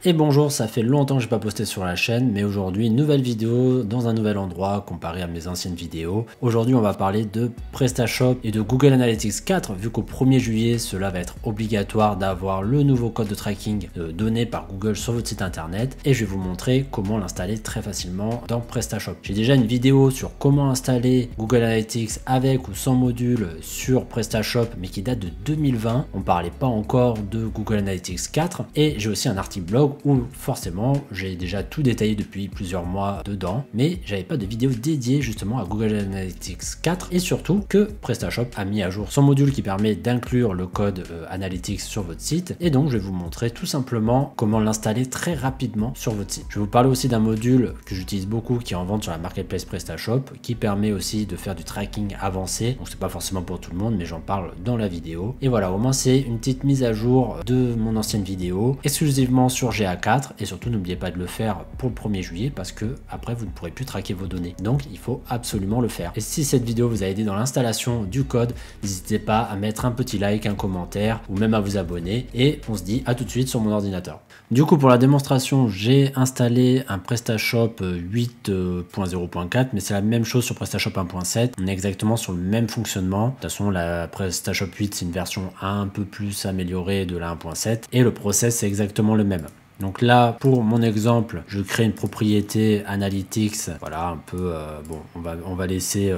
Et bonjour, ça fait longtemps que j'ai pas posté sur la chaîne, mais aujourd'hui une nouvelle vidéo dans un nouvel endroit comparé à mes anciennes vidéos. Aujourd'hui on va parler de PrestaShop et de Google Analytics 4, vu qu'au 1er juillet cela va être obligatoire d'avoir le nouveau code de tracking donné par Google sur votre site internet, et je vais vous montrer comment l'installer très facilement dans PrestaShop. J'ai déjà une vidéo sur comment installer Google Analytics avec ou sans module sur PrestaShop, mais qui date de 2020. On parlait pas encore de Google Analytics 4, et j'ai aussi un article blog où forcément j'ai déjà tout détaillé depuis plusieurs mois dedans, mais j'avais pas de vidéo dédiée justement à Google Analytics 4, et surtout que PrestaShop a mis à jour son module qui permet d'inclure le code Analytics sur votre site, et donc je vais vous montrer tout simplement comment l'installer très rapidement sur votre site. Je vais vous parler aussi d'un module que j'utilise beaucoup qui est en vente sur la marketplace PrestaShop, qui permet aussi de faire du tracking avancé, donc c'est pas forcément pour tout le monde, mais j'en parle dans la vidéo. Et voilà, au moins c'est une petite mise à jour de mon ancienne vidéo exclusivement sur GA4, et surtout n'oubliez pas de le faire pour le 1er juillet parce que après vous ne pourrez plus traquer vos données, donc il faut absolument le faire. Et si cette vidéo vous a aidé dans l'installation du code, n'hésitez pas à mettre un petit like, un commentaire ou même à vous abonner, et on se dit à tout de suite sur mon ordinateur. Du coup, pour la démonstration, j'ai installé un PrestaShop 8.0.4, mais c'est la même chose sur PrestaShop 1.7. On est exactement sur le même fonctionnement. De toute façon, la PrestaShop 8, c'est une version un peu plus améliorée de la 1.7, et le process c'est exactement le même. Donc là, pour mon exemple, je crée une propriété Analytics. Voilà, un peu, bon, on va laisser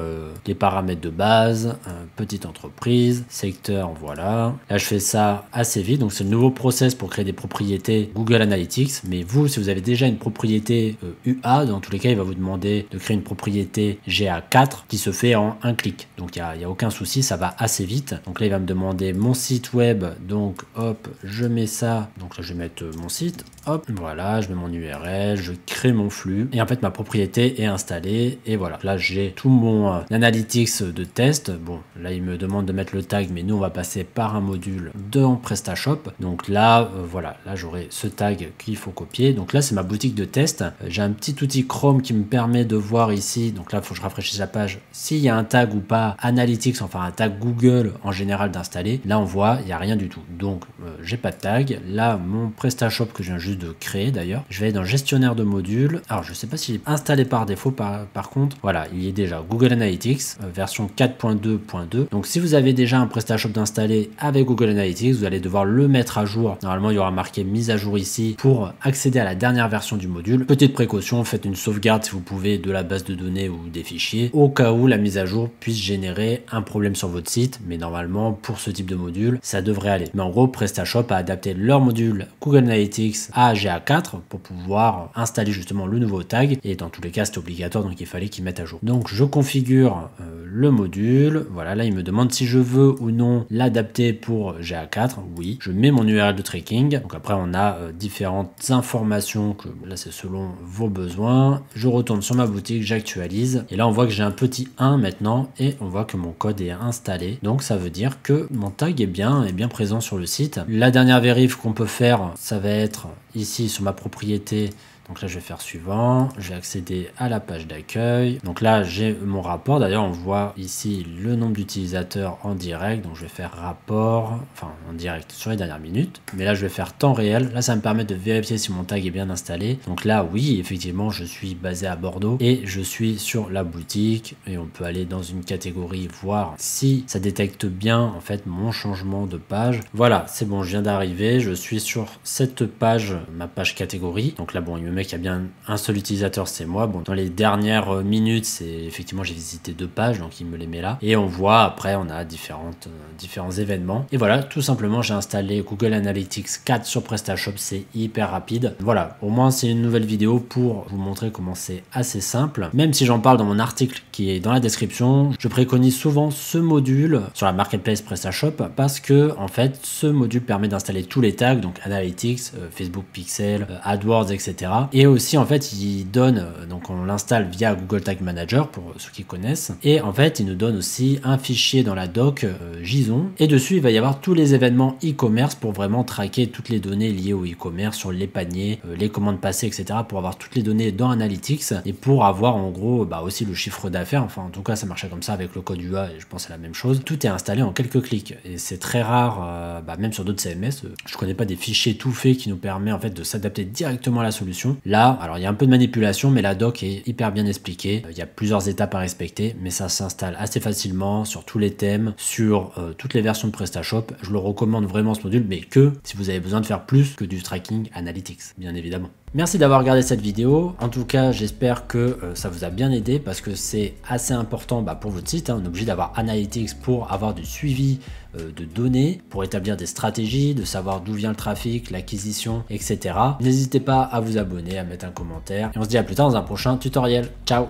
les paramètres de base, petite entreprise, secteur, voilà. Là, je fais ça assez vite. Donc c'est le nouveau process pour créer des propriétés Google Analytics. Mais vous, si vous avez déjà une propriété UA, dans tous les cas, il va vous demander de créer une propriété GA4 qui se fait en un clic. Donc il n'y a aucun souci, ça va assez vite. Donc là, il va me demander mon site web. Donc hop, je mets ça. Donc là, je vais mettre mon site. Hop, voilà, je mets mon URL, je crée mon flux, et en fait ma propriété est installée, et voilà, là j'ai tout mon analytics de test. Bon, là il me demande de mettre le tag, mais nous on va passer par un module dans PrestaShop. Donc là, voilà, là j'aurai ce tag qu'il faut copier. Donc là c'est ma boutique de test. J'ai un petit outil Chrome qui me permet de voir ici, donc là il faut que je rafraîchisse la page, s'il y a un tag ou pas Analytics, enfin un tag Google en général d'installer. Là on voit, il n'y a rien du tout. Donc j'ai pas de tag. Là mon PrestaShop que je viens juste de créer d'ailleurs, je vais aller dans gestionnaire de modules. Alors je sais pas s'il est installé par défaut, par contre voilà, il y est déjà Google Analytics version 4.2.2. donc si vous avez déjà un PrestaShop d'installer avec Google Analytics, vous allez devoir le mettre à jour. Normalement il y aura marqué mise à jour ici pour accéder à la dernière version du module. Petite précaution, faites une sauvegarde si vous pouvez de la base de données ou des fichiers, au cas où la mise à jour puisse générer un problème sur votre site, mais normalement pour ce type de module ça devrait aller. Mais en gros PrestaShop a adapté leur module Google Analytics à GA4 pour pouvoir installer justement le nouveau tag, et dans tous les cas c'était obligatoire, donc il fallait qu'ils mettent à jour. Donc je configure le module. Voilà, là il me demande si je veux ou non l'adapter pour GA4. Oui, je mets mon URL de tracking. Donc après on a différentes informations que là c'est selon vos besoins. Je retourne sur ma boutique, j'actualise, et là on voit que j'ai un petit 1 maintenant, et on voit que mon code est installé. Donc ça veut dire que mon tag est bien présent sur le site. La dernière vérif qu'on peut faire, ça va être ici sur ma propriété. Donc là je vais faire suivant, je vais accéder à la page d'accueil. Donc là j'ai mon rapport, d'ailleurs on voit ici le nombre d'utilisateurs en direct. Donc je vais faire rapport, enfin en direct sur les dernières minutes, mais là je vais faire temps réel. Là ça me permet de vérifier si mon tag est bien installé. Donc là oui, effectivement je suis basé à Bordeaux et je suis sur la boutique, et on peut aller dans une catégorie voir si ça détecte bien en fait mon changement de page. Voilà, c'est bon, je viens d'arriver, je suis sur cette page, ma page catégorie. Donc là bon, il me met qu'il y a bien un seul utilisateur, c'est moi. Bon, dans les dernières minutes, c'est effectivement j'ai visité 2 pages, donc il me les met là, et on voit après on a différents événements. Et voilà, tout simplement j'ai installé Google Analytics 4 sur PrestaShop, c'est hyper rapide. Voilà, au moins c'est une nouvelle vidéo pour vous montrer comment c'est assez simple, même si j'en parle dans mon article qui est dans la description. Je préconise souvent ce module sur la marketplace PrestaShop parce que en fait ce module permet d'installer tous les tags, donc Analytics, Facebook Pixel, AdWords, etc. Et aussi en fait il donne, donc on l'installe via Google Tag Manager pour ceux qui connaissent, et en fait il nous donne aussi un fichier dans la doc JSON, et dessus il va y avoir tous les événements e-commerce pour vraiment traquer toutes les données liées au e-commerce sur les paniers, les commandes passées, etc., pour avoir toutes les données dans Analytics et pour avoir en gros aussi le chiffre d'affaires. Enfin en tout cas ça marchait comme ça avec le code UA et je pense c'est la même chose. Tout est installé en quelques clics et c'est très rare, même sur d'autres CMS, je connais pas des fichiers tout faits qui nous permet en fait de s'adapter directement à la solution. Là, alors il y a un peu de manipulation, mais la doc est hyper bien expliquée. Il y a plusieurs étapes à respecter, mais ça s'installe assez facilement sur tous les thèmes, sur toutes les versions de PrestaShop. Je le recommande vraiment ce module, mais que si vous avez besoin de faire plus que du tracking Analytics, bien évidemment. Merci d'avoir regardé cette vidéo. En tout cas, j'espère que ça vous a bien aidé parce que c'est assez important pour votre site. On est obligé d'avoir Analytics pour avoir du suivi de données, pour établir des stratégies, de savoir d'où vient le trafic, l'acquisition, etc. N'hésitez pas à vous abonner, à mettre un commentaire. Et on se dit à plus tard dans un prochain tutoriel. Ciao!